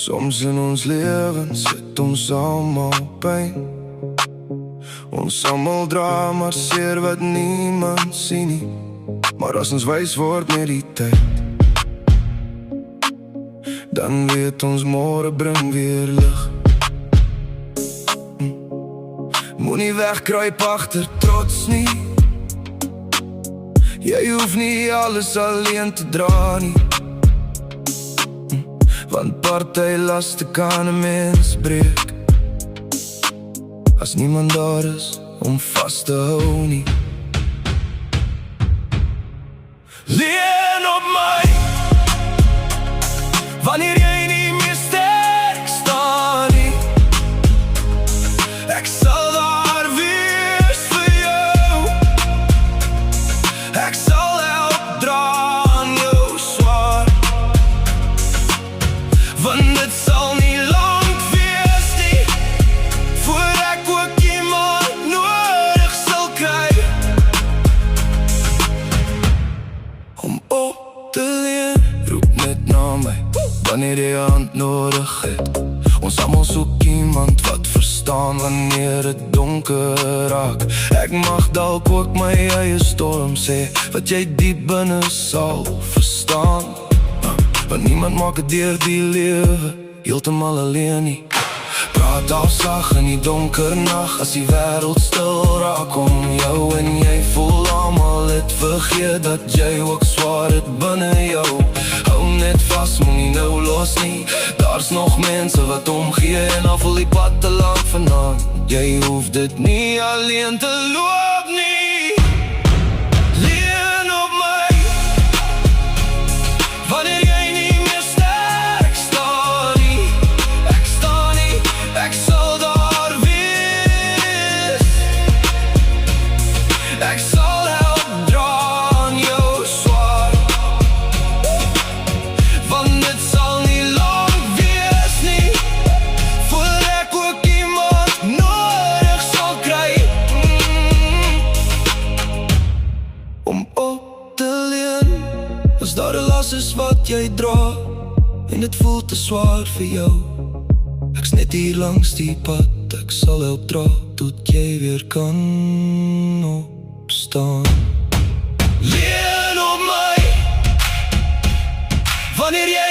Soms in ons lewens sit ons almal pyn. Ons almal dra maar seer wat niemand sien nie. Maar as ons wys word met die tyd, dan weet ons môre bring weer lig. Moenie wegkruip agter trots nie. Jy hoef nie alles alleen te dra nie. Want party laste kan 'n mens breek as niemand daar is om vas te hou nie. Leun op my wanneer jy nie meer sterk staan nie. Ek sal daar wees vir jou. Ek sal help dra aan jou swaar, want dit sal nie lank wees nie voor ek ook iemand nodig sal kry om op te leen. Roep net na my wanneer jy hand nodig het. Ons almal soek iemand wat verstaan wanneer het donker raak. Ek mag dalk ook my eie storm sê wat jy diep binne sal verstaan. Want niemand maak het deur die lewe heeltemal alleen nie. Praat al sag in die donker nag as die wêreld stil raak om jou en jy voel almal het vergeet dat jy ook swaar het binne jou. Hou net vas, moenie nou los nie. Daar's nog mense wat omgee en al voel die pad te lank vanaand. Jy hoef dit nie alleen te loop nie. Leun op my wanneer jy nie meer sterk staan nie. Ek staan nie, ek sal daar wees. Ek sal help dra aan jou swaar, want dit sal nie lank wees nie voor ek ook iemand nodig sal kry om op te leen. As daar 'n las is wat jy dra en dit voel te swaar vir jou, ek's net hier langs die pad. Ek sal help dra tot jy weer kan opstaan. Leun op my wanneer jy